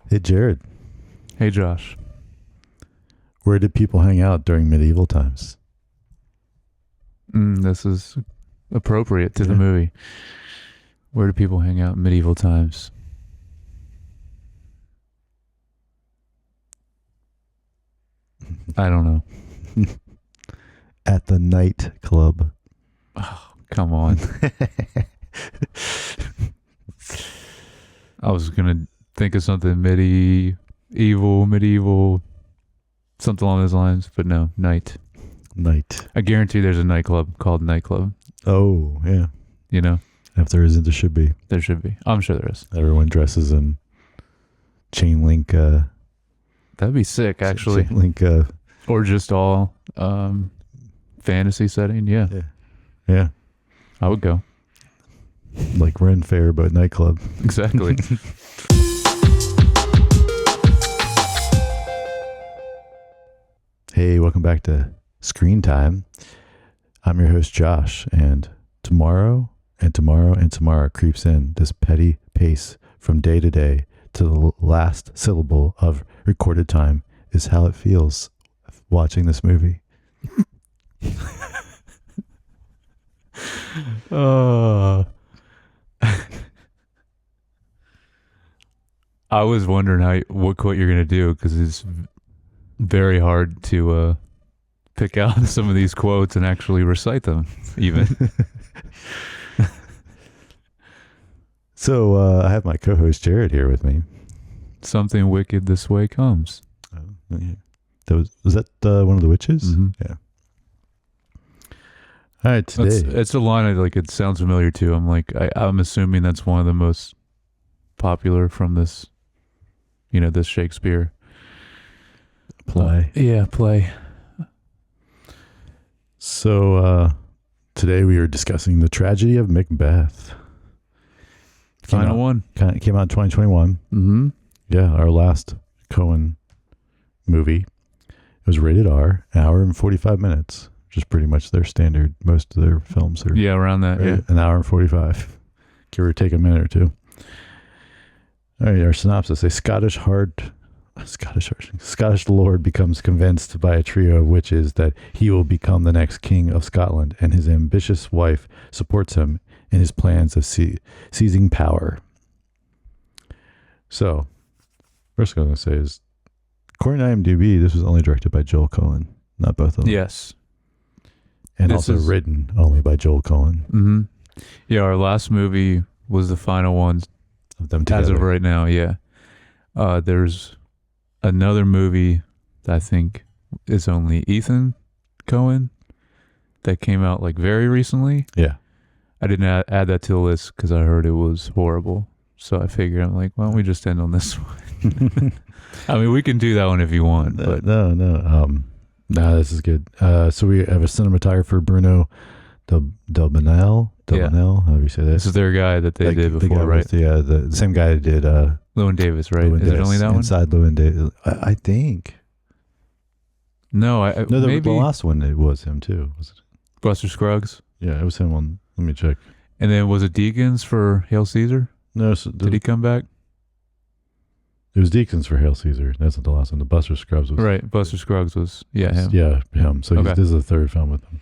Hey, Jared. Hey, Josh. Where did people hang out during medieval times? This is appropriate to the movie. Where do people hang out in medieval times? I don't know. At the night club. Oh, come on. I was going to think of something medieval, something along those lines, but no, night. Night. I guarantee there's a nightclub called Nightclub. Oh, yeah. You know? If there isn't, there should be. There should be. I'm sure there is. Everyone dresses in chain link. That'd be sick, actually. Chain link. Or just all fantasy setting. Yeah. Yeah. I would go. Like Ren Fair, but nightclub. Exactly. Hey, welcome back to Screen Time. I'm your host, Josh, and tomorrow creeps in this petty pace from day to day to the last syllable of recorded time is how it feels watching this movie. I was wondering what quote you're gonna do, because it's very hard to pick out some of these quotes and actually recite them, even. So I have my co-host Jared here with me. Something wicked this way comes. Was that one of the witches? Mm-hmm. Yeah. All right, today It's a line it sounds familiar too. I'm assuming that's one of the most popular from this, this Shakespeare play. Play. So today we are discussing the Tragedy of Macbeth. Came out in 2021. Mm-hmm. Yeah, our last Coen movie. It was rated R, an hour and 45 minutes, which is pretty much their standard. Most of their films are around that. Yeah, an hour and 45. Give or take a minute or two. All right, our synopsis: a Scottish lord becomes convinced by a trio of witches that he will become the next king of Scotland, and his ambitious wife supports him in his plans of seizing power. So, first thing I'm going to say is, according to IMDb, this was only directed by Joel Coen, not both of them. Yes. And also written only by Joel Coen. Mm-hmm. Yeah, our last movie was the final one of them together. As of right now, yeah. There's another movie that I think is only Ethan Coen that came out very recently. Yeah. I didn't add that to the list because I heard it was horrible. So I figured, I'm like, why don't we just end on this one? I mean, we can do that one if you want. But No, this is good. So we have a cinematographer, Bruno Del Benel. How do you say that? This is their guy that they did before, right? The same guy that did Llewyn Davis, right? Is it only that one? Inside Llewyn Davis, I think. No, maybe the last one, it was him too. Was it? Buster Scruggs. Yeah, it was him on. Let me check. And then was it Deakins for Hail Caesar? No, did he come back? It was Deakins for Hail Caesar. That's not the last one. The Buster Scruggs was right. Buster Scruggs was him. Yeah, him. So this is the third film with him.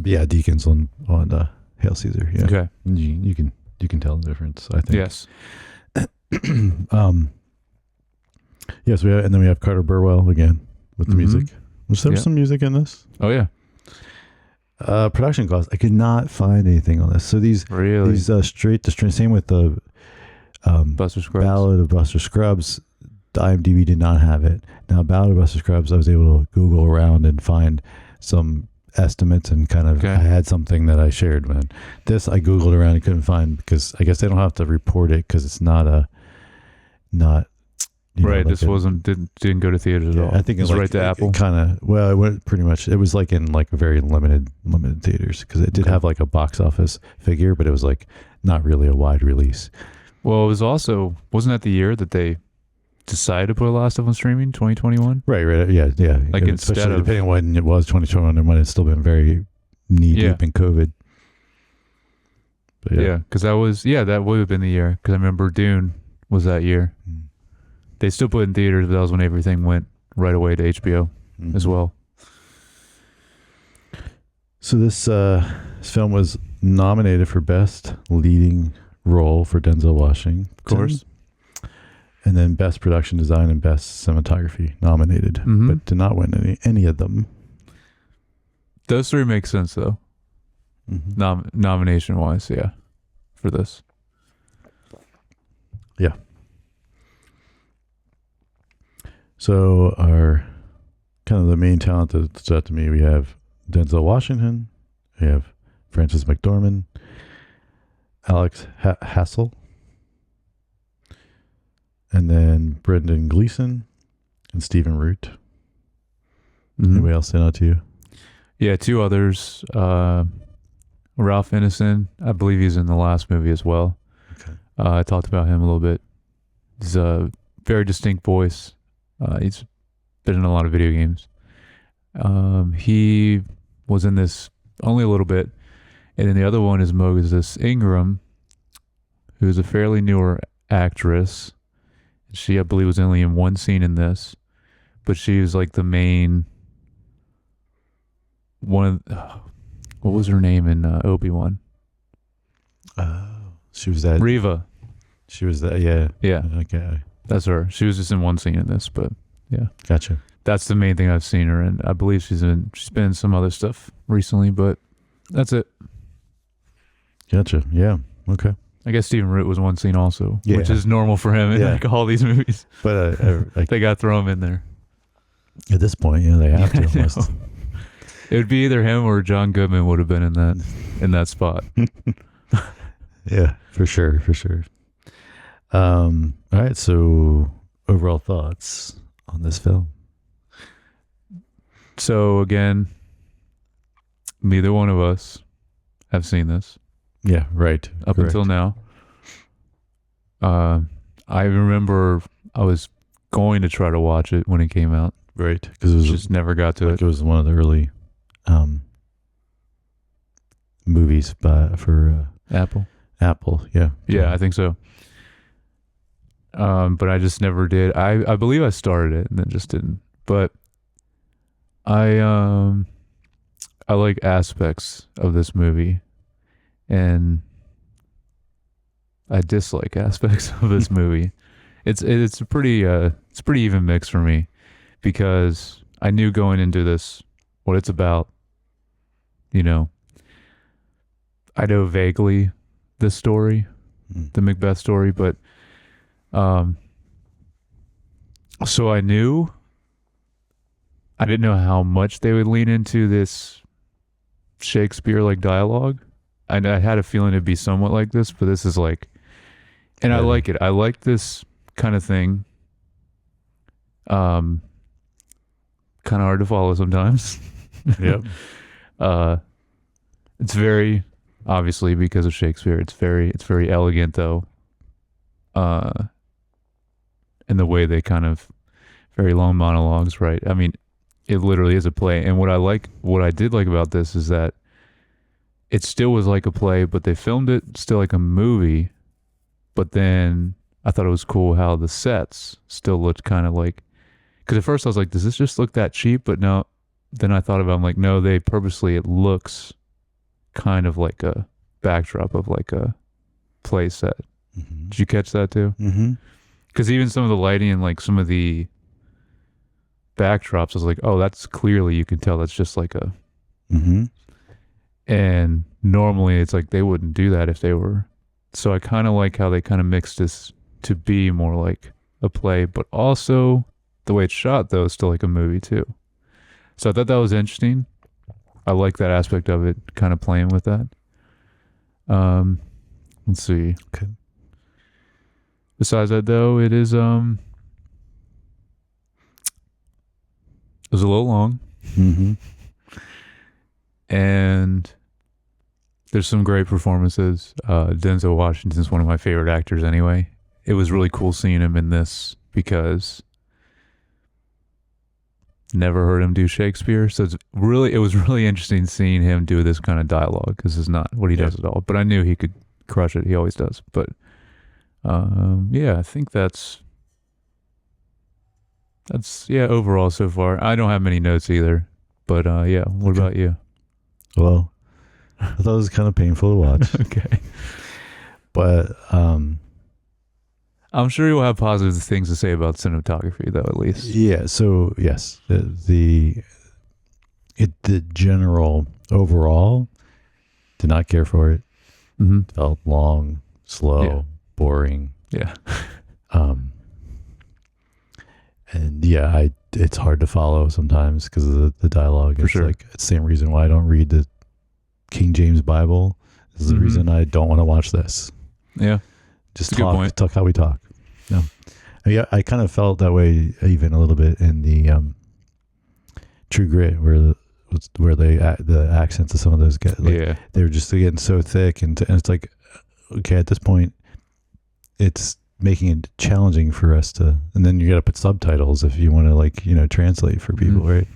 Deakins on Hail Caesar. Yeah. Okay. You can tell the difference, I think. Yes. Yes, and then we have Carter Burwell again with the music. Was there some music in this? Oh yeah. Production costs. I could not find anything on this. So these straight to string. Same with the Buster Scruggs. Ballad of Buster Scruggs. The IMDb did not have it. Now, Ballad of Buster Scruggs, I was able to Google around and find some estimates and I had something that I shared. When this I Googled around and couldn't find, because I guess they don't have to report it because it's not right. This didn't go to theaters at all. I think it was right to Apple. It went pretty much. It was in very limited theaters, because it did have a box office figure, but it was not really a wide release. Well, it was also, wasn't that the year that they decided to put a lot of stuff on streaming, 2021? Right, yeah. Instead of, depending on when it was, 2021, there might have still been very knee deep in COVID. But because that would have been the year, because I remember Dune was that year. they still put it in theaters, but that was when everything went right away to HBO as well. So this film was nominated for Best Leading Role for Denzel Washington. Of course. And then Best Production Design and Best Cinematography nominated, but did not win any of them. Those three make sense, though. Nomination-wise, yeah, for this. Yeah. So our kind of the main talent that stood out to me, we have Denzel Washington, we have Frances McDormand, Alex Hassel, and then Brendan Gleeson and Stephen Root. Anybody else stand out to you? Yeah, two others. Ralph Ineson, I believe he's in the last movie as well. Okay. I talked about him a little bit. He's a very distinct voice. He's been in a lot of video games. He was in this only a little bit. And then the other one is Moses Ingram, who's a fairly newer actress. She, I believe, was only in one scene in this, but she was like the main one of. What was her name in Obi-Wan? She was that Reva. She was that. Yeah. Yeah. Okay. That's her. She was just in one scene in this, but yeah. Gotcha. That's the main thing I've seen her in. I believe she's been in some other stuff recently, but that's it. Gotcha. Yeah. Okay. I guess Stephen Root was one scene also, Yeah. which is normal for him in like all these movies. But They got to throw him in there. At this point, they have to. Almost. It would be either him or John Goodman would have been in that spot. Yeah, for sure. All right. So, overall thoughts on this film? So again, neither one of us have seen this. Yeah, right. Up until now. I remember I was going to try to watch it when it came out. Right, because it was just never got to it. It was one of the early movies for Apple. Yeah. Yeah, I think so. But I just never did. I believe I started it and then just didn't. But I like aspects of this movie, and I dislike aspects of this movie. It's a pretty even mix for me, because I knew going into this what it's about. I know vaguely the story, the Macbeth story, but so I knew. I didn't know how much they would lean into this Shakespeare-like dialogue. I had a feeling it'd be somewhat like this, but this is like, and I like it. I like this kind of thing. Kind of hard to follow sometimes. Yep. It's very, obviously because of Shakespeare, it's very elegant though. In the way they kind of, very long monologues, right? I mean, it literally is a play. And what I did like about this is that it still was like a play, but they filmed it still like a movie. But then I thought it was cool how the sets still looked kind of like, because at first I was like, does this just look that cheap? But no, then I thought about it, I'm like, no, they purposely, it looks kind of like a backdrop of like a play set. Mm-hmm. Did you catch that too? Mm-hmm. Because even some of the lighting and like some of the backdrops, I was like, oh, that's clearly, you can tell that's just like a. Mm-hmm. And normally it's like they wouldn't do that if they were. So I kind of like how they kind of mixed this to be more like a play, but also the way it's shot though is still like a movie too. So I thought that was interesting. I like that aspect of it, kind of playing with that. Let's see. Okay. Besides that though, it was a little long. Mm-hmm. And there's some great performances. Denzel Washington's one of my favorite actors anyway. It was really cool seeing him in this because never heard him do Shakespeare. So it was really interesting seeing him do this kind of dialogue, because it's not what he does at all. But I knew he could crush it. He always does. But I think that's That's overall so far. I don't have many notes either, but yeah. What Okay. about you? Well, I thought it was kind of painful to watch, Okay. but I'm sure you'll have positive things to say about cinematography, though. At least. yeah. So yes, the general overall did not care for it. Mm-hmm. Felt long, slow, Yeah. boring. Yeah. And yeah, it's hard to follow sometimes because of the dialogue. For It's sure. like it's the same reason why I don't read the King James Bible. This is the Mhm. reason I don't want to watch this. Yeah. Just That's a good point. talk how we talk. No, yeah, I kind of felt that way even a little bit in the True Grit, where the accents of some of those guys, like, Yeah. they were just getting so thick, and it's like, okay, at this point, it's making it challenging for us to, and then you got to put subtitles if you want to, like, translate for people, Mhm.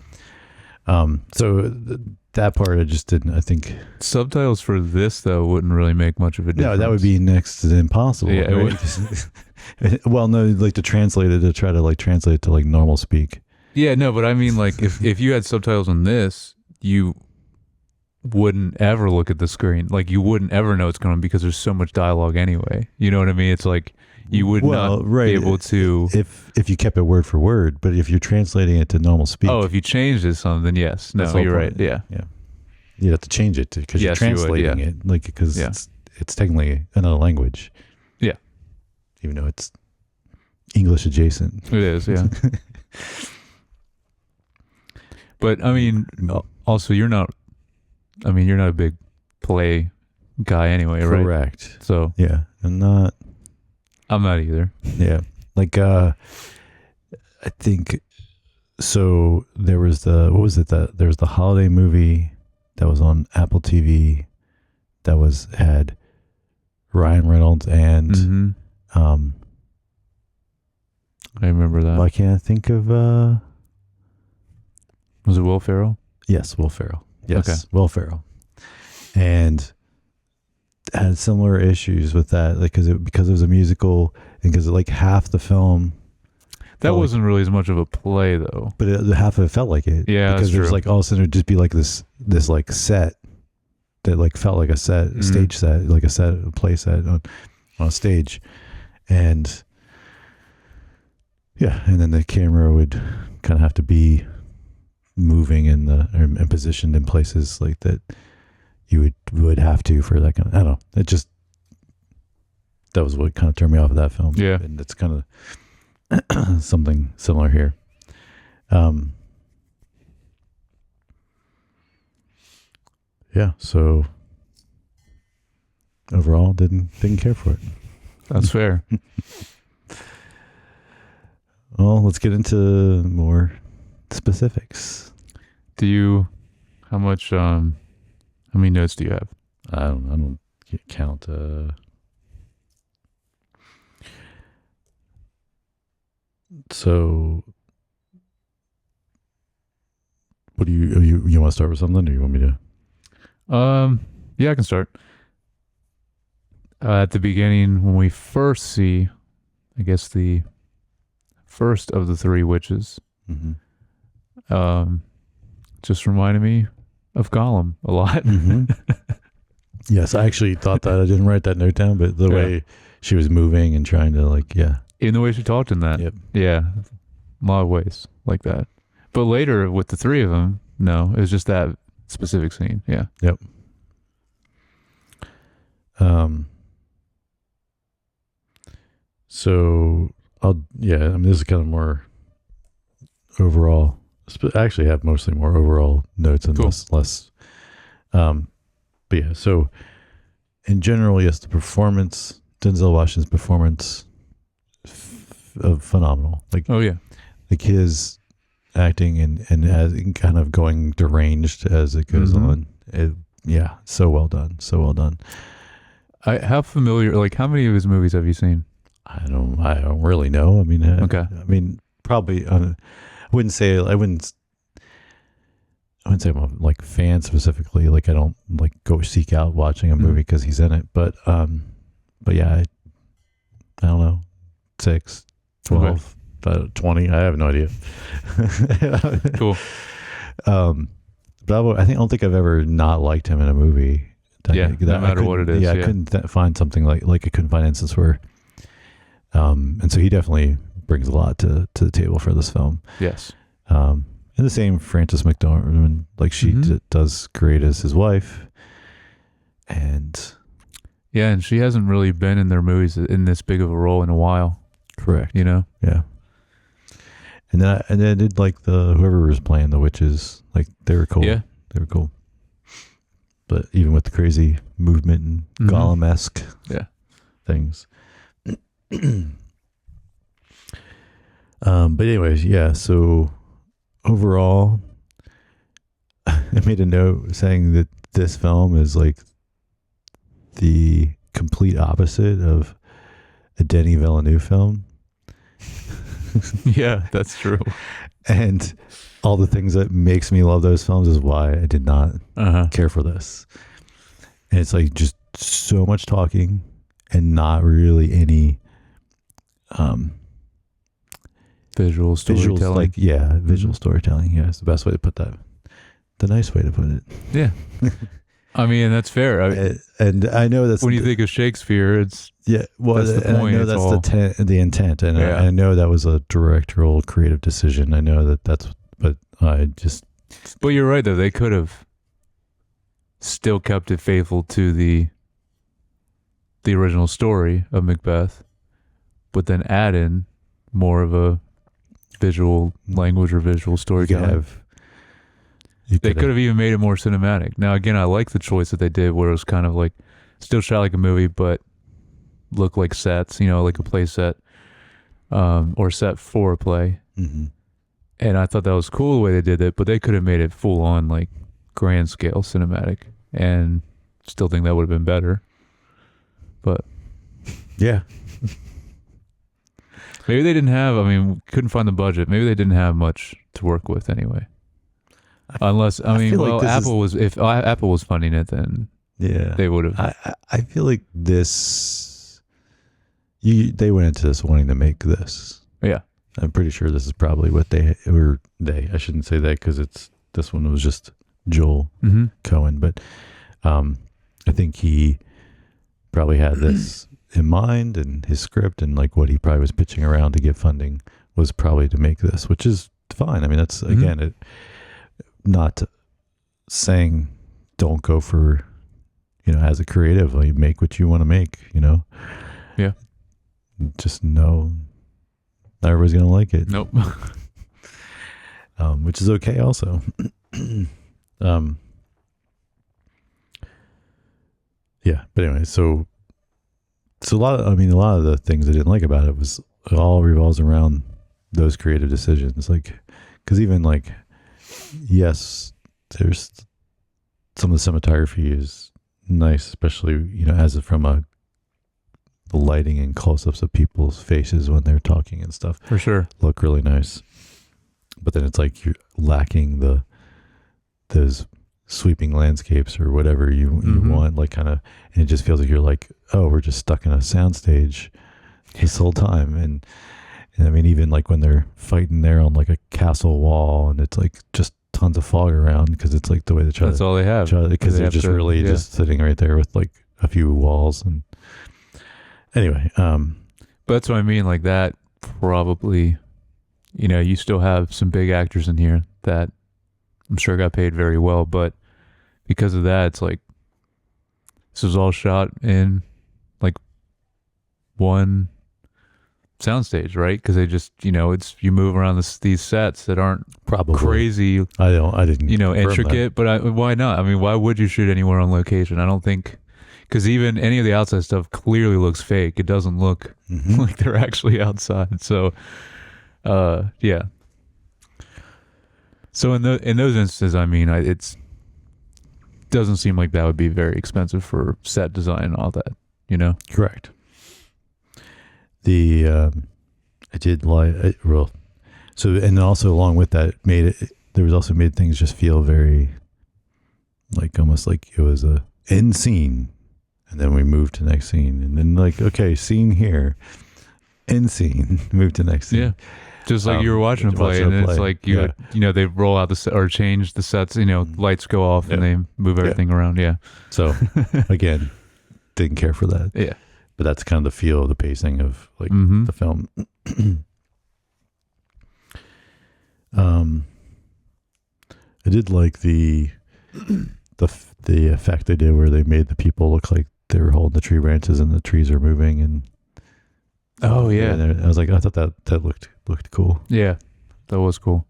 right? So that part I just didn't. I think Subtitles for this though wouldn't really make much of a difference. no, that would be next to impossible. Yeah, it right? Well, no, like to translate it, to try to like translate it to like normal speak. Yeah, no, but I mean, like, if you had subtitles on this, you wouldn't ever look at the screen. Like, you wouldn't ever know what's going on because there's so much dialogue anyway. You know what I mean? It's like you would not be able to. If you kept it word for word, but if you're translating it to normal speak, Oh, if you changed it some, then yes. That's No, the whole you're point. right. Yeah. yeah, you have to change it because Yes, you're you would, translating yeah. it, like, because Yeah. it's technically another language. Yeah. Even though it's English adjacent. It is, yeah. But I mean, also you're not a big play guy anyway, right? Correct. So Yeah, I'm not. I'm not either. Yeah, like I think so. There was there was the holiday movie that was on Apple TV that had Ryan Reynolds and Mhm. I remember that. why can't I think of Was it Will Ferrell? yes, Will Ferrell. Yes, Okay. Will Ferrell, and had similar issues with that, like because it was a musical and because like half the film. That Felt wasn't really as much of a play though. But half of it felt like it. Yeah, because that's there's true. like all of a sudden it'd just be like this like set that like felt like a set, Mhm. stage set, like a play set on a stage, and yeah, and then the camera would kind of have to be moving and positioned in places like that you would have to for that kind of, I don't know. That was what kind of turned me off of that film. Yeah. And it's kind of something similar here. Yeah, so overall didn't care for it. That's fair. Well, let's get into more specifics. How many notes do you have? I don't count. So, what do you want to start with something, or you want me to? Yeah, I can start. At the beginning, when we first see, I guess, the first of the three witches, Mm-hmm. just reminded me of Gollum a lot. Mm-hmm. Yes, I actually thought that. I didn't write that note down, but the Yeah. way she was moving and trying to, like, yeah. In the way she talked in that. Yep. Yeah, a lot of ways like that. But later, with the three of them, no, it was just that specific scene. Yeah. Yep. So I mean, this is kind of more overall. I actually have mostly more overall notes and Cool. less. But yeah, so in general, yes, the performance, Denzel Washington's performance, phenomenal. Like Oh yeah. his acting and as kind of going deranged as it goes Mhm. on. Yeah, so well done, so well done. How many of his movies have you seen? I don't really know. I mean, Okay. I mean, probably. I wouldn't say I'm a like fan specifically. Like I don't like go seek out watching a movie because he's in it. But yeah, I don't know, 6, 12. 20. I have no idea. Cool. But I don't think I've ever not liked him in a movie. Yeah, no matter what it is. Yeah, I couldn't find something like I couldn't find an instance where. And so he definitely brings a lot to the table for this film. Yes. And the same Frances McDormand, like she does great as his wife. And yeah, and she hasn't really been in their movies in this big of a role in a while. Correct. You know? Yeah. And then I did like whoever was playing the witches, like they were cool. Yeah. They were cool. But even with the crazy movement and Gollum-esque things. But anyways, yeah, so overall I made a note saying that this film is like the complete opposite of a Denis Villeneuve film. Yeah, that's true. And all the things that makes me love those films is why I did not care for this. And it's like just so much talking and not really any visual storytelling. Visuals, like visual storytelling. Yeah, it's the best way to put that. The nice way to put it. Yeah. I mean, that's fair. And I know that's when you think of Shakespeare, it's that's the point. I know that's the intent, and I know that was a directorial creative decision. I know that's, but I just. But you're right though. They could have still kept it faithful to the original story of Macbeth, but then add in more of a visual language or visual storytelling. They could have even made it more cinematic. Now, again, I like the choice that they did where it was kind of like still shot like a movie, but looked like sets, like a play set or set for a play. Mm-hmm. And I thought that was cool the way they did it, but they could have made it full on like grand scale cinematic and still think that would have been better. But yeah. Maybe they didn't have, couldn't find the budget. Maybe they didn't have much to work with anyway. Unless, if Apple was funding it, then they would have. I feel like they went into this wanting to make this. Yeah. I'm pretty sure this is probably what I shouldn't say that because this one was just Joel Coen, but I think he probably had this in mind, and his script and like what he probably was pitching around to get funding was probably to make this, which is fine. I mean, that's again, not saying don't go for, as a creative, like make what you want to make, Yeah. Just know not everybody's going to like it. Nope. Which is okay also. Yeah, but anyway, so a lot of the things I didn't like about it was it all revolves around those creative decisions. Like, because even like, yes, there's some of the cinematography is nice, especially as from the lighting and close-ups of people's faces when they're talking and stuff. For sure, look really nice. But then it's like you're lacking those sweeping landscapes or whatever you want, like kind of, and it just feels like you're like, oh, we're just stuck in a soundstage this whole time. And I mean, even like when they're fighting there on like a castle wall, and it's like just tons of fog around because it's like the way they try. That's all they have because they're just just sitting right there with like a few walls. And anyway, but that's what I mean. Like that probably, you still have some big actors in here that I'm sure got paid very well, but because of that, it's like this was all shot in like one soundstage, right? Because they just, it's you move around these sets that aren't probably crazy. I didn't, intricate, but why not? I mean, why would you shoot anywhere on location? I don't think, because even any of the outside stuff clearly looks fake. It doesn't look like they're actually outside. So, yeah. So in those instances, it doesn't seem like that would be very expensive for set design and all that, Correct. I did like so, and also along with that, there was also made things just feel very like almost like it was a end scene, and then we moved to the next scene, and then like, okay, scene here. End scene. Move to next scene. Yeah. Just like you were watching a play, and it's like they roll out the set or change the sets. Lights go off and they move everything around. Yeah. So again, didn't care for that. Yeah. But that's kind of the feel, the pacing of like the film. I did like the effect they did where they made the people look like they were holding the tree branches and the trees are moving and. Oh yeah. And I was like, I thought that looked cool. Yeah, that was cool.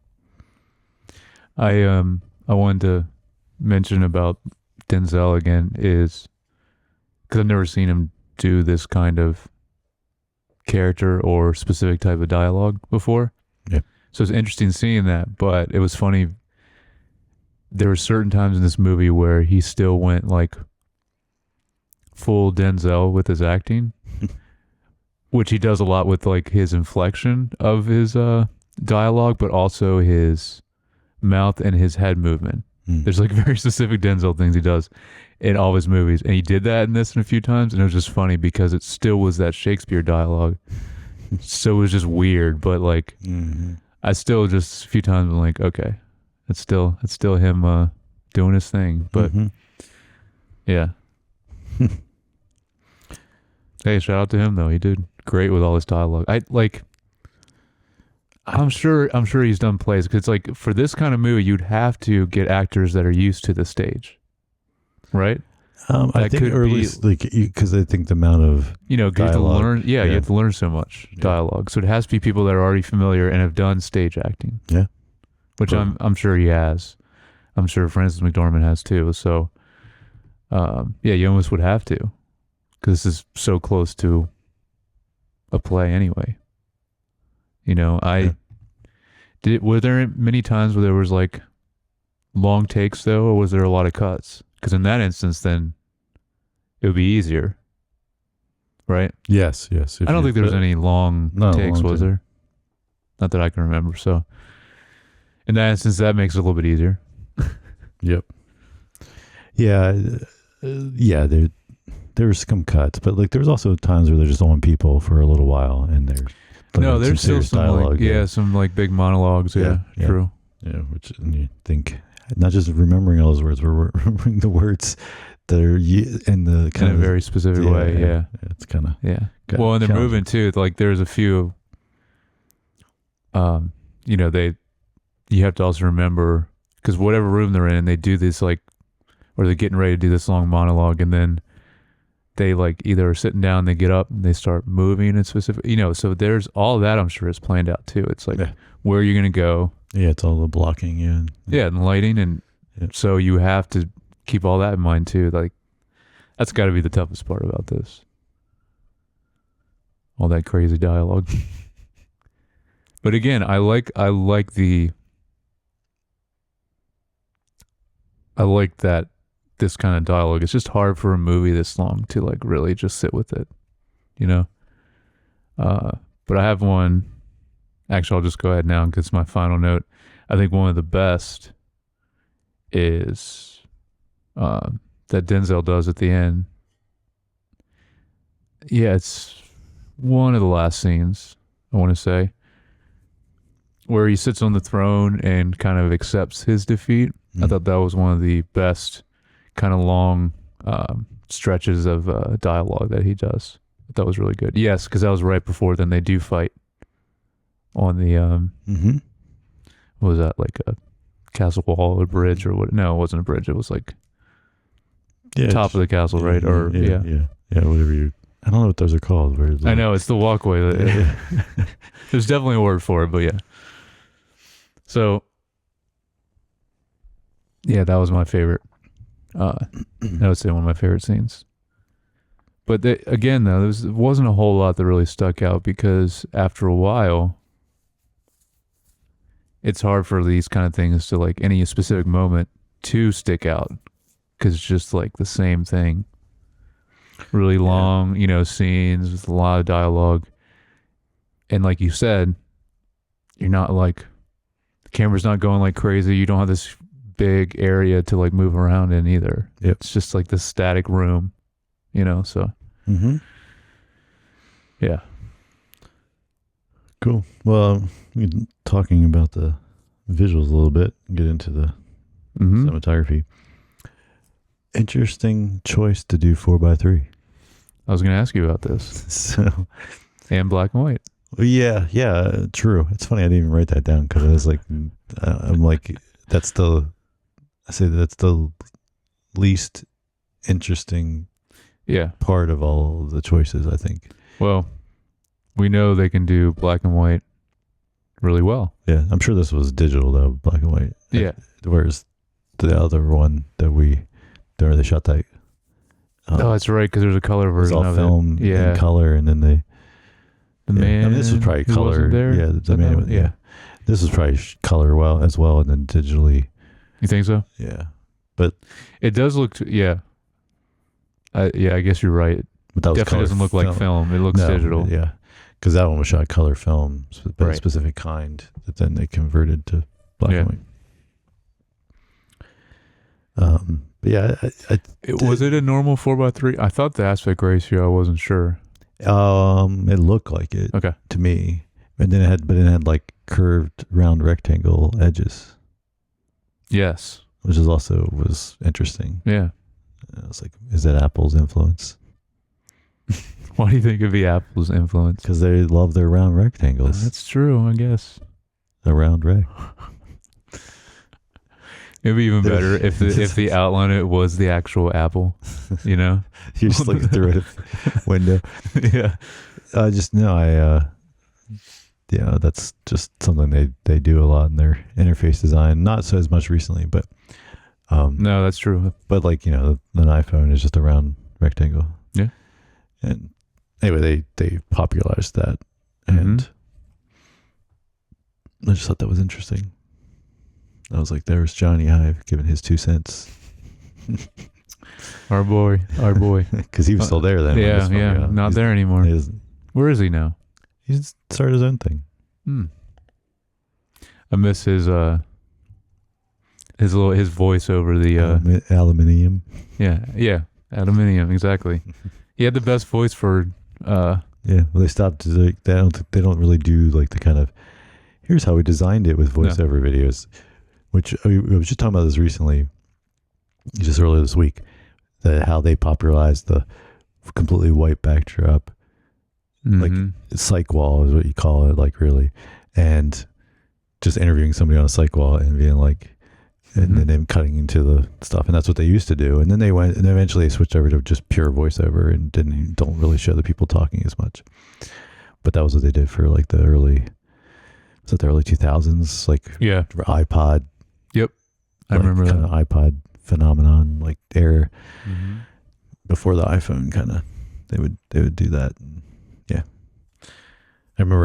I wanted to mention about Denzel again is because I've never seen him do this kind of character or specific type of dialogue before. Yeah. So it's interesting seeing that, but it was funny. There were certain times in this movie where he still went like full Denzel with his acting. Which he does a lot with like his inflection of his dialogue, but also his mouth and his head movement. There's like very specific Denzel things he does in all of his movies. And he did that in this a few times. And it was just funny because it still was that Shakespeare dialogue. So it was just weird. But like, I still just a few times I'm like, okay, it's still him doing his thing. But yeah. Hey, shout out to him though. He did great with all this dialogue. I'm sure he's done plays because like for this kind of movie, you'd have to get actors that are used to the stage, right? I think, or at least like because I think the amount of you have to learn. Yeah, you have to learn so much dialogue. So it has to be people that are already familiar and have done stage acting. Yeah, which I'm sure he has. I'm sure Frances McDormand has too. So, you almost would have to. Because this is so close to a play anyway. Were there many times where there was like long takes though, or was there a lot of cuts? Because in that instance, then it would be easier, right? Yes. I don't think there was any long takes, was there? Not that I can remember. So in that instance, that makes it a little bit easier. Yep. Yeah. There's some cuts, but like there was also times where they're just on people for a little while, and there's still some dialogue. Some like big monologues. Yeah, true. Yeah, which you think not just remembering all those words, but remembering the words that are in the kind of a very specific way. Yeah, it's kind of Well, and they're moving too. Like there's a few. You have to also remember because whatever room they're in, they do this like, or they're getting ready to do this long monologue, and then. They like either are sitting down, they get up and they start moving in specific, so there's all that I'm sure is planned out too. It's like where you're going to go. Yeah. It's all the blocking. Yeah. And lighting. And so you have to keep all that in mind too. Like that's gotta be the toughest part about this. All that crazy dialogue. But again, I like that this kind of dialogue. It's just hard for a movie this long to like really just sit with it, but I have one. Actually, I'll just go ahead now because it's my final note. I think one of the best is that Denzel does at the end. Yeah, it's one of the last scenes, I want to say, where he sits on the throne and kind of accepts his defeat. I thought that was one of the best kind of long stretches of dialogue that he does. That was really good. Yes, because that was right before then they do fight on the what was that, like a castle wall or bridge or what? No, it wasn't a bridge. It was like top of the castle, right? Or whatever you. I don't know what those are called. I know it's the walkway. There's definitely a word for it, but yeah. So that was my favorite. I would say one of my favorite scenes. But again, though, there wasn't a whole lot that really stuck out because after a while, it's hard for these kind of things to like any specific moment to stick out because it's just like the same thing. Really long, scenes with a lot of dialogue. And like you said, you're not like, the camera's not going like crazy. You don't have this big area to like move around in either. It's just like this static room, so yeah. Cool. Well, we're talking about the visuals a little bit. Get into the cinematography. Interesting choice to do 4:3. I was going to ask you about this. So, And black and white. well, yeah, true. It's funny I didn't even write that down because I was like, I'm like, that's the least interesting Yeah. part of all of the choices, I think. Well, we know they can do black and white really well. Yeah, I'm sure this was digital though, black and white. Yeah. Whereas the other one that they shot that. Oh, that's right, because there's a color It was version all of film it. Yeah. in color, and then they. The man. I mean, this was probably who color. wasn't there? Yeah, the man. Yeah. This was probably color as well, and then digitally. You think so? Yeah, It does look. Yeah. I guess you're right. but that was Definitely doesn't look like film. It looks digital. Yeah, because that one was shot color film, but a Right. specific kind that then they converted to black and white. But yeah, Was it a normal 4:3? I thought the aspect ratio. I wasn't sure. it looked like it Okay. to me, and then it had like curved round rectangle edges, Yes. which was interesting. Yeah. I was like, is that Apple's influence? Why do you think it'd be Apple's influence? Because they love their round rectangles. That's true, I guess. A round rec. It'd be even better if the outline it was the actual apple, you know? You're just looking through a window. Yeah. That's just something they do a lot in their interface design. Not so as much recently, but No, that's true. but like, an iPhone is just a round rectangle. Yeah. And anyway, they popularized that, and I just thought that was interesting. I was like, there's Johnny Hive giving his 2 cents. Our boy. Because he was still there then. Yeah. Not there anymore. Where is he now? He's started his own thing. I miss his voice over the aluminium. Yeah, aluminium, exactly. He had the best voice for Well, they stopped. They don't really do like the kind of here's how we designed it with voiceover videos, which I was just talking about this recently, just earlier this week, how they popularized the completely white backdrop, like psych wall is what you call it, like really, and just interviewing somebody on a psych wall and being like, and then them cutting into the stuff, and that's what they used to do. And then they went, and eventually they switched over to just pure voiceover and don't really show the people talking as much. But that was what they did for like the early 2000s, like iPod. Yep, I remember that kind of iPod phenomenon, like era before the iPhone. Kind of, they would do that. And yeah, I remember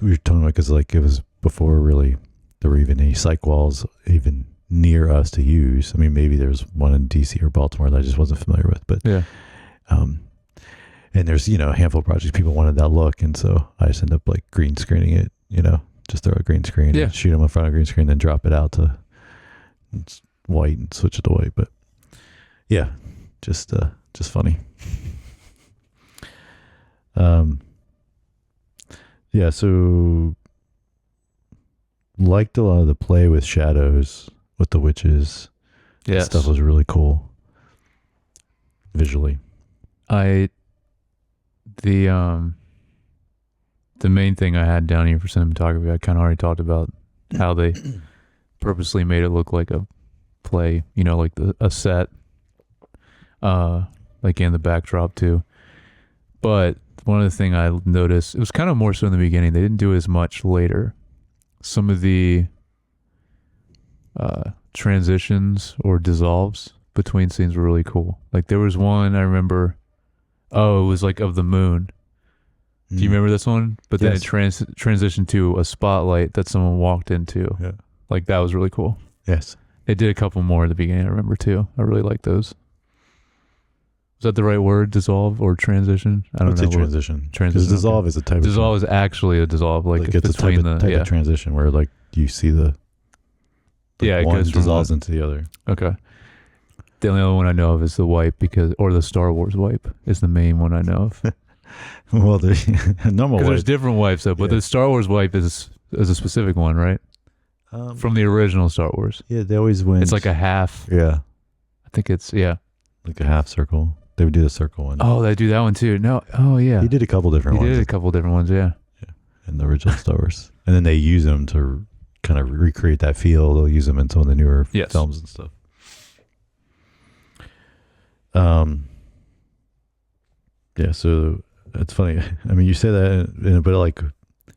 we were talking about because like it was before really there were even any psych walls even near us to use. I mean, maybe there's one in DC or Baltimore that I just wasn't familiar with, but and there's a handful of projects people wanted that look, and so I just ended up like green screening it. Just throw a green screen, and shoot them in front of a green screen, then drop it out to it's white and switch it to white. But yeah, just funny. So liked a lot of the play with shadows with the witches. Yes. That stuff was really cool visually. The main thing I had down here for cinematography, I kind of already talked about how they purposely made it look like a play, like a set, like in the backdrop too. But one of the things I noticed, it was kind of more so in the beginning. They didn't do it as much later. Some of the transitions or dissolves between scenes were really cool. Like there was one I remember. Oh, it was like of the moon. Do you remember this one? But then it transitioned to a spotlight that someone walked into. Yeah. Like that was really cool. Yes. They did a couple more at the beginning, I remember too. I really like those. Is that the right word? Dissolve or transition? I don't know. Transition. Transition. Dissolve is a type of dissolve is actually a dissolve, like it's between a type of transition where like you see the it one goes from dissolves into the other. Okay. The only other one I know of is the wipe or the Star Wars wipe is the main one I know of. Well, the normal Because there's wipe. different wipes though, but Yeah. the Star Wars wipe is a specific one, right? From the original Star Wars. Yeah, they always win. It's like a half. Yeah, I think it's like a half circle. They would do the circle one. Oh, they do that one too. No. Oh yeah. He did a couple different He ones did a couple different ones. Yeah. in the original Star Wars, and then they use them to kind of recreate that feel. They'll use them in some of the newer films and stuff. Yeah, so it's funny. I mean, you say that, but like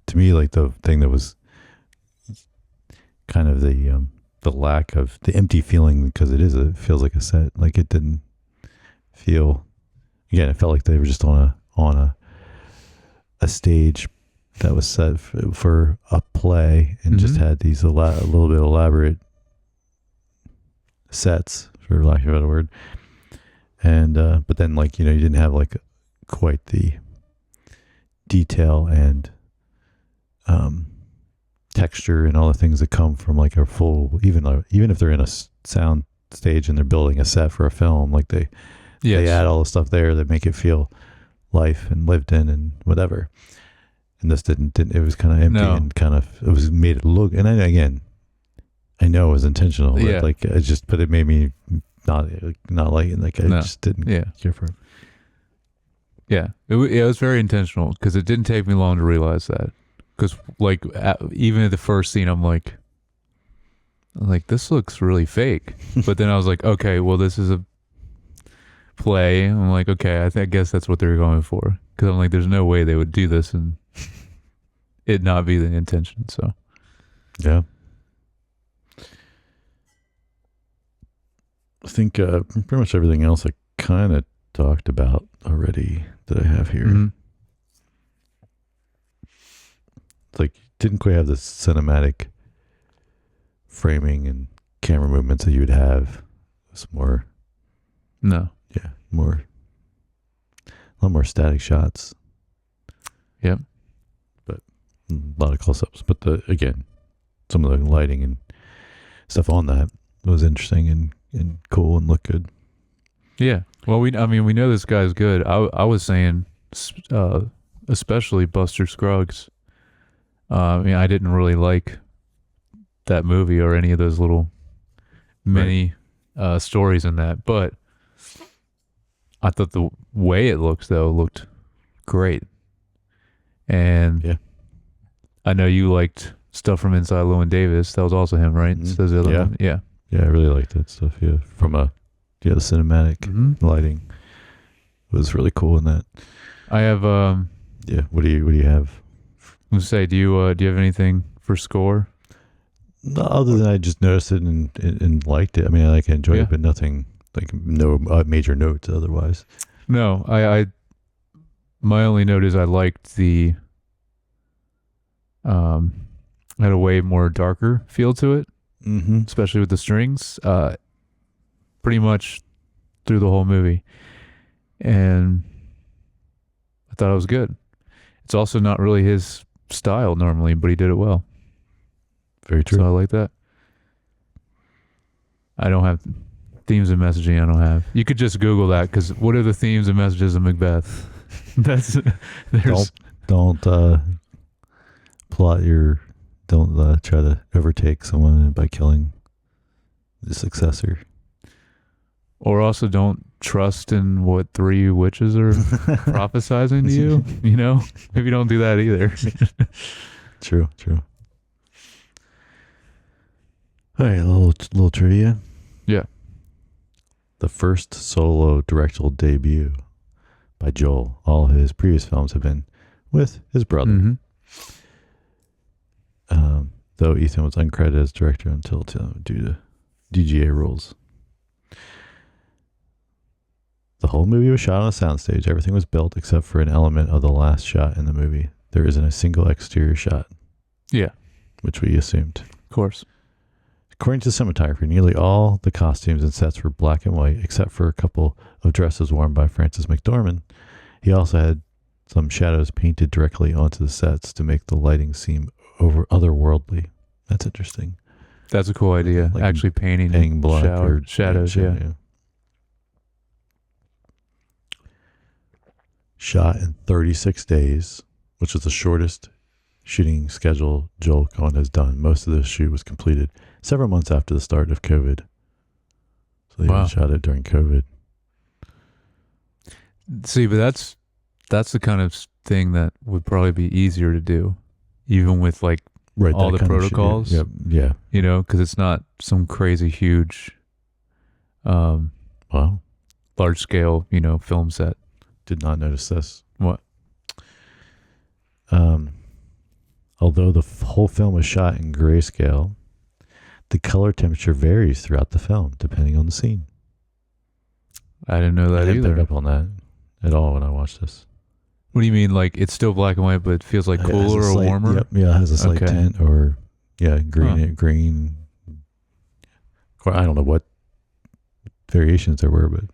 to me, like the thing that was kind of the lack of the empty feeling, because it feels like a set. Like it didn't feel. Again, it felt like they were just on a stage that was set for a play, and just had these a little bit elaborate sets, for lack of a better word. And but then, like, you didn't have like quite the detail and texture and all the things that come from like a full, even if they're in a sound stage and they're building a set for a film, like they add all the stuff there that make it feel life and lived in and whatever. And this didn't it was kind of empty and kind of, it was made it look, and then again, I know it was intentional, but like but it made me not like it. Like I just didn't care for it. Yeah, it was very intentional, because it didn't take me long to realize that. Because like even at the first scene, I'm like, this looks really fake. But then I was like, okay, well, this is a play. I'm like, okay, I guess that's what they're going for. Because I'm like, there's no way they would do this and it not be the intention. So yeah, I think pretty much everything else I kind of talked about already that I have here. Mm-hmm. It's like didn't quite have the cinematic framing and camera movements that you would have. It's more a lot more static shots. Yep. But a lot of close-ups. But again, some of the lighting and stuff on that was interesting and cool and looked good. Yeah. Well, we know this guy's good. I was saying, especially Buster Scruggs. I didn't really like that movie or any of those little mini stories in that, but I thought the way it looked great. And I know you liked stuff from Inside Llewyn Davis. That was also him, right? Mm-hmm. So the other one? Yeah. Yeah, I really liked that stuff. Yeah, from the cinematic lighting was really cool in that. I have What do you have? I was gonna say, do you have anything for score? No, other than I just noticed it and liked it. I mean, I enjoyed it, but nothing like no major notes otherwise. No, I my only note is I liked the had a way more darker feel to it, especially with the strings, pretty much through the whole movie, and I thought it was good. It's also not really his style normally, but he did it well. Very true. So I like that. I don't have themes and messaging. I don't have. You could just Google that, because what are the themes and messages of Macbeth? Don't try to overtake someone by killing the successor. Or also don't trust in what 3 witches are prophesizing to you. Maybe don't do that either. True. All right, a little trivia. Yeah. The first solo directorial debut by Joel. All his previous films have been with his brother. Though Ethan was uncredited as director until due to DGA rules. The whole movie was shot on a soundstage. Everything was built except for an element of the last shot in the movie. There isn't a single exterior shot. Yeah. Which we assumed. Of course. According to cinematography, nearly all the costumes and sets were black and white, except for a couple of dresses worn by Frances McDormand. He also had some shadows painted directly onto the sets to make the lighting seem otherworldly. That's interesting. That's a cool idea. Like actually painting black shadows. Yeah. shot in 36 days, which was the shortest shooting schedule Joel Coen has done. Most of the shoot was completed several months after the start of COVID. So they even shot it during COVID. See, but that's the kind of thing that would probably be easier to do, even with like all the protocols. Yep. Yeah. You know, because it's not some crazy huge, Wow. large scale, you know, film set. Did not notice this. What? Although the whole film was shot in grayscale, the color temperature varies throughout the film depending on the scene. I didn't know that I didn't either. pick up on that at all when I watched this. What do you mean? Like it's still black and white, but it feels like cooler or warmer? Yep, yeah, it has a slight tint or green. Green. I don't know what variations there were, but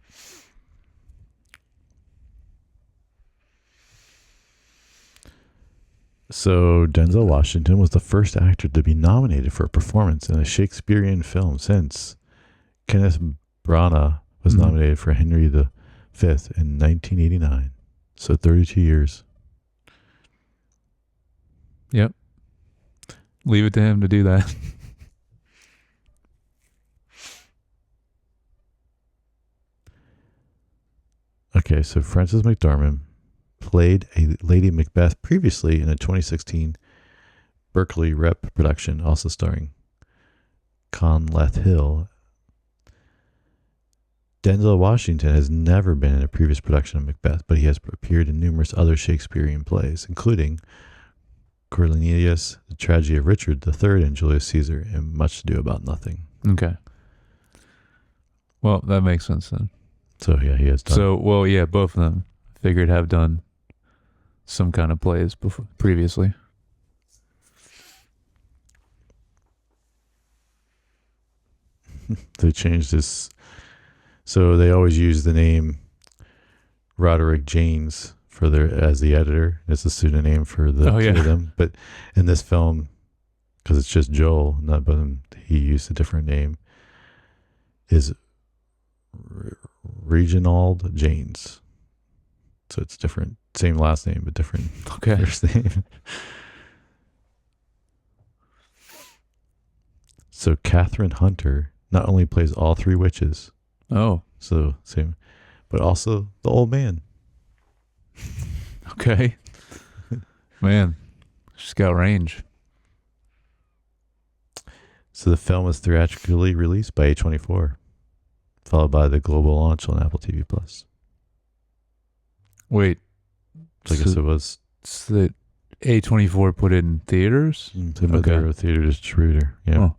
so Denzel Washington was the first actor to be nominated for a performance in a Shakespearean film since Kenneth Branagh was nominated for Henry V in 1989. So 32 years. Yep. Leave it to him to do that. Okay, so Frances McDormand played a Lady Macbeth previously in a 2016 Berkeley Rep production, also starring Conleth Hill. Denzel Washington has never been in a previous production of Macbeth, but he has appeared in numerous other Shakespearean plays, including Cornelius, The Tragedy of Richard III, and Julius Caesar, and Much Ado About Nothing. Okay. Well, that makes sense then. So yeah, he has done. So, well, yeah, both of them figured have done some kind of plays previously. They changed this. So they always use the name Roderick Janes for as the editor. It's a pseudonym for the two of them. But in this film, because it's just Joel, not but he used a different name. Is Reginald Janes. So it's different, same last name but different first name. So Catherine Hunter not only plays all three witches. Oh. So same, but also the old man. Okay. Man, she's got range. So the film was theatrically released by A24, followed by the global launch on Apple TV Plus. Wait. So I guess it was. So that A24 put it in theaters? They're a theater distributor. Yeah.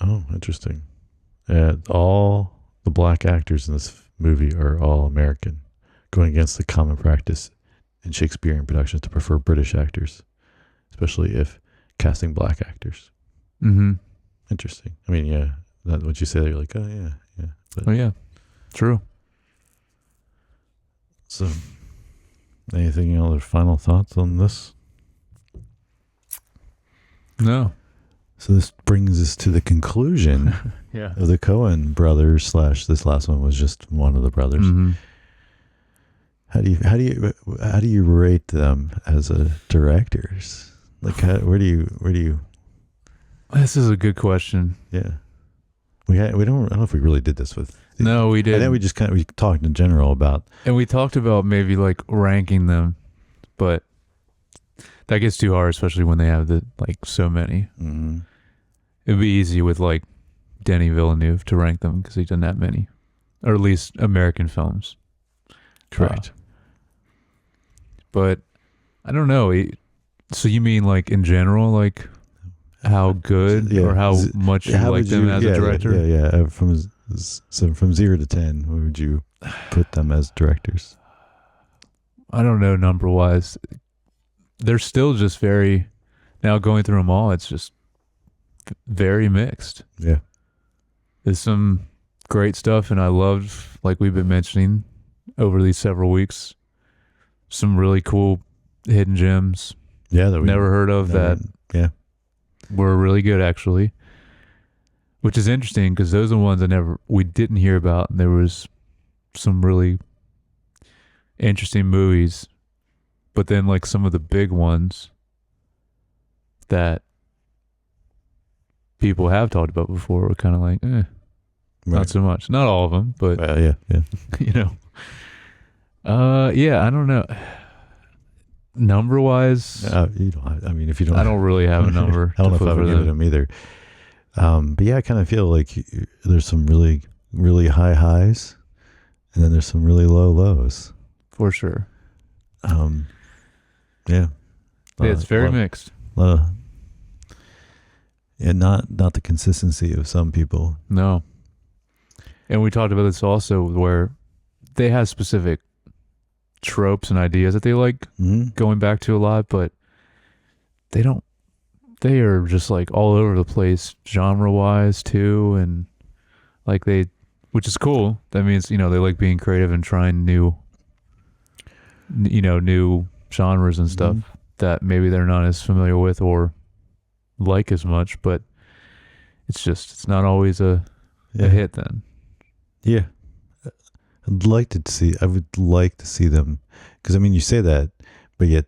Oh, interesting. All the black actors in this movie are all American, going against the common practice in Shakespearean productions to prefer British actors, especially if casting black actors. Mm-hmm. Interesting. I mean, yeah, that's what you say. You're like, oh, yeah. But, yeah, true. So, anything other final thoughts on this? No. So this brings us to the conclusion of the Coen Brothers / this last one was just one of the brothers. Mm-hmm. How do you rate them as directors? Like where do you? This is a good question. Yeah, I don't know if we really did this with. No, we did. And then we talked in general about. And we talked about maybe like ranking them, but that gets too hard, especially when they have so many. Mm-hmm. It'd be easy with like Denis Villeneuve to rank them because he done that many, or at least American films. Correct. But I don't know. So you mean like in general, like how good or how much you like them as a director? Yeah. From 0 to 10, where would you put them as directors? I don't know number wise. They're still just very. Now going through them all, it's just very mixed. Yeah. There's some great stuff, and I love, like we've been mentioning, over these several weeks. Some really cool hidden gems. Yeah, that we Never heard of that. Yeah, Were really good actually. Which is interesting because those are the ones we didn't hear about. And there was some really interesting movies, but then like some of the big ones that people have talked about before were kind of like, not so much. Not all of them, but yeah. you know. Yeah, I don't know. Number wise, you don't. I mean, if you don't, I don't really have a number. I don't know to if I put would for give them. them either. But yeah, I kind of feel like there's some really, really high highs, and then there's some really low lows. For sure. Yeah. It's very mixed. And not the consistency of some people. No. And we talked about this also where they have specific tropes and ideas that they like going back to a lot, but they are just like all over the place genre wise too, and like which is cool. That means, they like being creative and trying new genres and stuff that maybe they're not as familiar with or like as much, but it's not always a hit then. Yeah. I would like to see them, because I mean, you say that, but yet,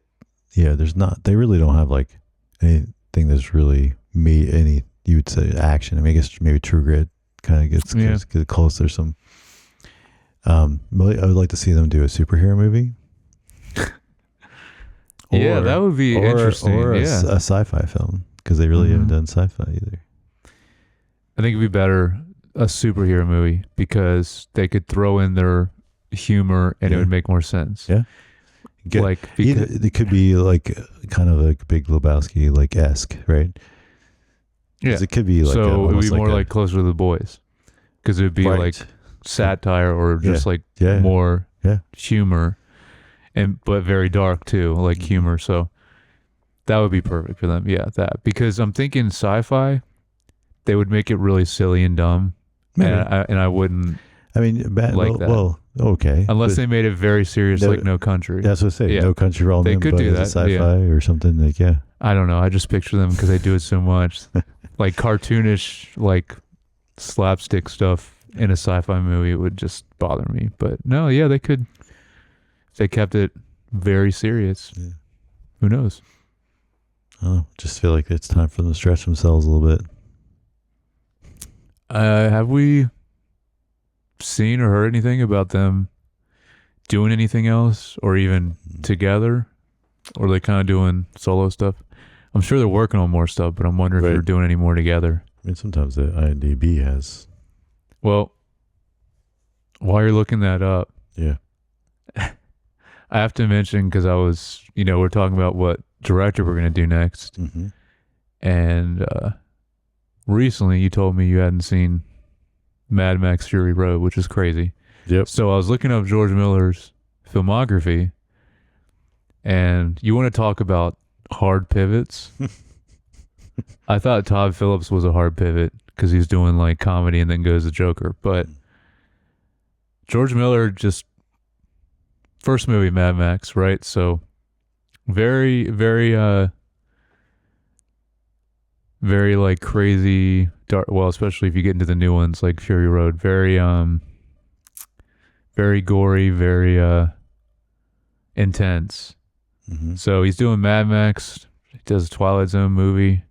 they really don't have like anything that's really any, you would say, action. I mean, I guess maybe True Grit kind of gets close. There's some, but I would like to see them do a superhero movie. Yeah, that would be interesting. Or a sci-fi film, because they really haven't done sci-fi either. I think it'd be better a superhero movie because they could throw in their humor and it would make more sense. Yeah. It could be like kind of like Big Lebowski like esque, right? Yeah. It could be like it would be more like Closer to the Boys, because it would be like satire or just more humor, but very dark too, like humor. So that would be perfect for them. Yeah, that, because I'm thinking sci-fi, they would make it really silly and dumb. And I wouldn't. I mean, that. Well, okay. Unless they made it very serious, like No Country. That's what I say. Yeah. No Country for All Men. They could do that. Sci-fi or something like I don't know. I just picture them because they do it so much, like cartoonish, like slapstick stuff in a sci-fi movie. It would just bother me. But no, they could. If they kept it very serious. Yeah. Who knows? Oh, just feel like it's time for them to stretch themselves a little bit. Have we seen or heard anything about them doing anything else, or even together, or are they kind of doing solo stuff? I'm sure they're working on more stuff, but I'm wondering if they're doing any more together. I mean, sometimes the IMDb has. Well, while you're looking that up, I have to mention, because I was, we're talking about what director we're going to do next, and recently you told me you hadn't seen Mad Max Fury Road, which is crazy. Yep. So I was looking up George Miller's filmography, and you want to talk about hard pivots? I thought Todd Phillips was a hard pivot because he's doing like comedy and then goes to Joker, but George Miller, just first movie Mad Max, right? So very, very very like crazy dark, well, especially if you get into the new ones like Fury Road, very very gory, very intense. So he's doing Mad Max, he does a Twilight Zone movie,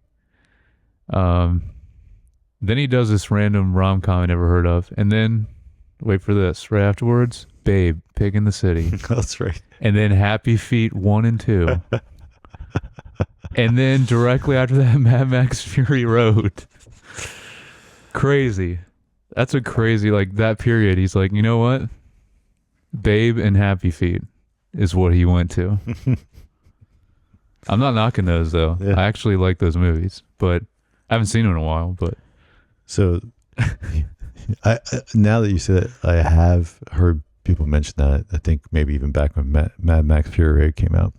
then he does this random rom-com I never heard of, and then wait for this, right afterwards, Babe, Pig in the City. That's right. And then Happy Feet 1 and 2. And then directly after that, Mad Max Fury Road. Crazy. That's a crazy, like, that period. He's like, you know what? Babe and Happy Feet is what he went to. I'm not knocking those, though. Yeah. I actually like those movies, but I haven't seen them in a while. But so, I now that you say that, I have heard people mention that. I think maybe even back when Mad Max Fury Road came out.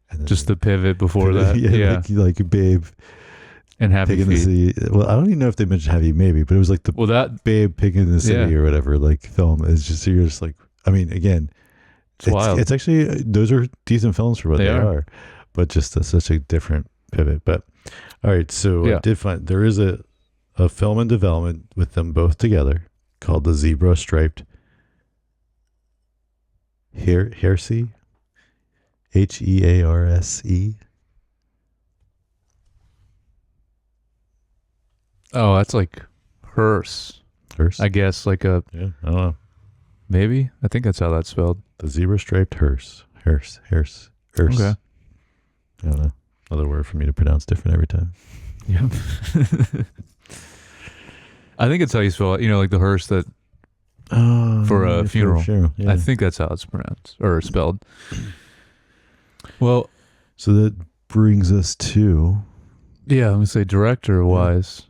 And just the pivot before that. Yeah. Like Babe and Happy Feet. The City. Well, I don't even know if they mentioned Happy maybe, but it was like that Babe Pig in the City or whatever, like film. It's just, you're just like, I mean, again, It's wild. it's actually, those are decent films for what they are, but just such a different pivot. But all right, so I did find there is a film in development with them both together called The Zebra Striped Heresy, Hearse. Oh, that's like hearse. I guess like a. Yeah, I don't know. Maybe I think that's how that's spelled. The Zebra Striped Hearse. Okay. I don't know. Another word for me to pronounce different every time. Yep. I think it's how you spell it. You know, like the hearse that for a funeral. Yeah. I think that's how it's pronounced or spelled. Well, so that brings us to. Yeah, let me say director wise.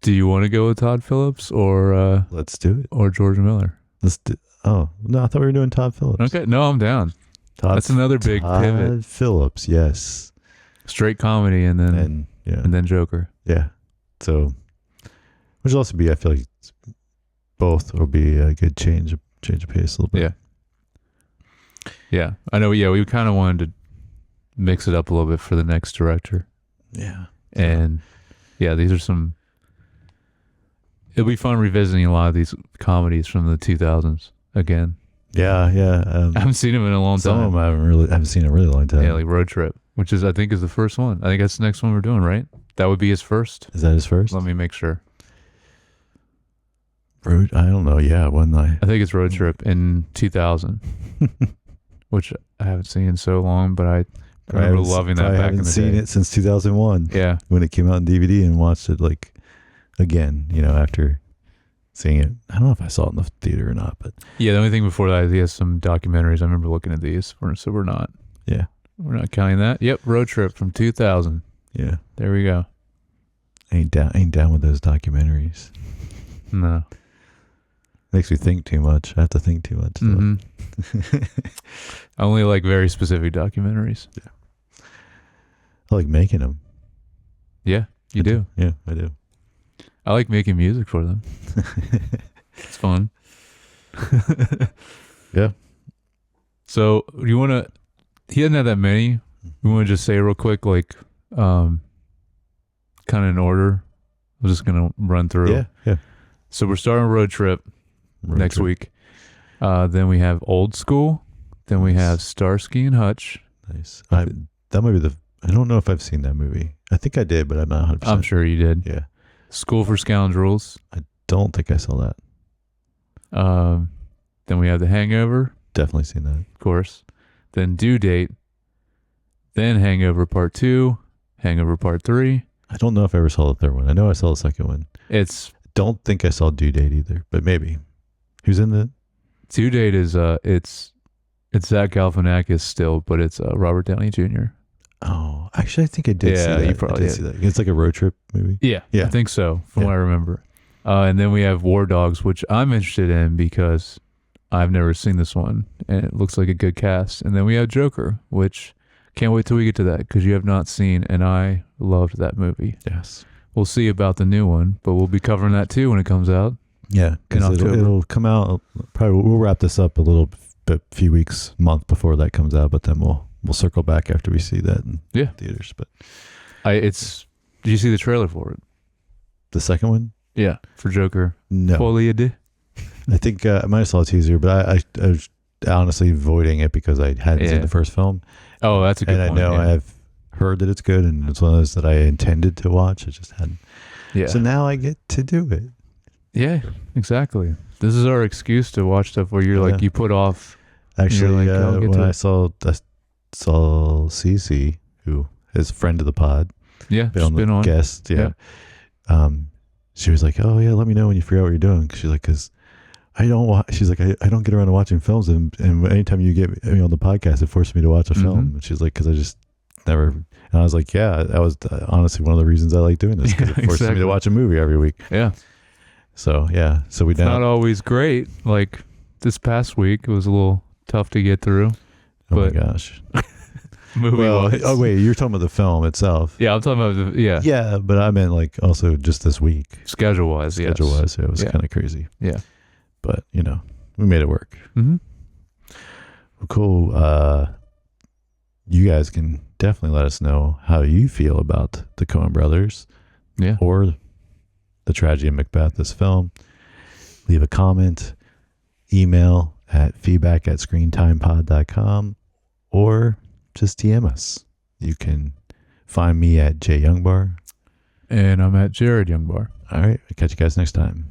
Do you want to go with Todd Phillips or let's do it, or George Miller? Let's do. Oh no, I thought we were doing Todd Phillips. Okay, no, I'm down. That's another big pivot. Todd Phillips, yes. Straight comedy and then Joker. Yeah. So, which will also be, I feel like both will be a good change of pace a little bit. Yeah. Yeah, I know. Yeah, we kind of wanted to mix it up a little bit for the next director. Yeah. And yeah, these are some. It'll be fun revisiting a lot of these comedies from the 2000s again. Yeah. I haven't seen them in a long time. Some of them I haven't seen in a really long time. Yeah, like Road Trip, which is I think is the first one. I think that's the next one we're doing, right? That would be his first. Is that his first? Let me make sure. I don't know. Yeah, one night. I think it's Road Trip in 2000, which I haven't seen in so long, but I remember loving that back in the day. I haven't seen it since 2001. Yeah, when it came out on DVD and watched it like again, after seeing it. I don't know if I saw it in the theater or not, but yeah, the only thing before that, he has some documentaries. I remember looking at these, so we're not counting that. Yep, Road Trip from 2000. Yeah, there we go. Ain't down with those documentaries. No, makes me think too much. I have to think too much. Mm-hmm. I only like very specific documentaries. Yeah, I like making them. Yeah, you do. Yeah, I do. I like making music for them. It's fun. Yeah. So you want to? He doesn't have that many. We want to just say real quick, like, kind of in order. I'm just gonna run through. Yeah. So we're starting Road Trip next week. Then we have Old School. Then we have Starsky and Hutch. Nice. That might be I don't know if I've seen that movie. I think I did, but I'm not 100%. I'm sure you did. Yeah. School for Scoundrels. I don't think I saw that. Then we have The Hangover. Definitely seen that. Of course. Then Due Date. Then Hangover Part 2. Hangover Part 3. I don't know if I ever saw the third one. I know I saw the second one. I don't think I saw Due Date either, but maybe. Who's in the Due Date is it's Zach Galifianakis still, but it's Robert Downey Jr. Oh, actually, I think I did see that. You probably did see that. It's like a road trip movie. Yeah, I think so, from what I remember. And then we have War Dogs, which I'm interested in because I've never seen this one, and it looks like a good cast. And then we have Joker, which can't wait till we get to that because you have not seen, and I loved that movie. Yes. We'll see about the new one, but we'll be covering that too when it comes out. Yeah, because it'll come out. Probably we'll wrap this up a few weeks, month before that comes out, but then we'll circle back after we see that in theaters. But did you see the trailer for it? The second one? Yeah, for Joker. No. I think I might have saw a teaser, but I was honestly avoiding it because I hadn't seen the first film. Oh, that's a good point. And I know I have heard that it's good, and it's one of those that I intended to watch. I just hadn't. Yeah. So now I get to do it. Yeah, exactly. This is our excuse to watch stuff where you're like, you put off. Actually, when I saw Cece, who is a friend of the pod. Yeah, been on. Guest. Yeah. She was like, "Oh yeah, let me know when you figure out what you're doing." She's like, "Cause I don't watch." She's like, "I don't get around to watching films, and anytime you get me on the podcast, it forces me to watch a film." And she's like, "Cause I just never." And I was like, "Yeah, that was honestly one of the reasons I like doing this because it forces me to watch a movie every week." Yeah. So it's not always great. Like this past week, it was a little tough to get through. Oh my gosh. Movie-wise. Oh wait, you're talking about the film itself. Yeah, I'm talking about Yeah, but I meant like also just this week. Schedule-wise, it was kind of crazy. Yeah. But we made it work. Mm-hmm. Cool. You guys can definitely let us know how you feel about the Coen Brothers Yeah. or the Tragedy of Macbeth, this film. Leave a comment, email at feedback@screentimepod.com, or just DM us. You can find me at Jay Youngbar. And I'm at Jared Youngbar. All right. I'll catch you guys next time.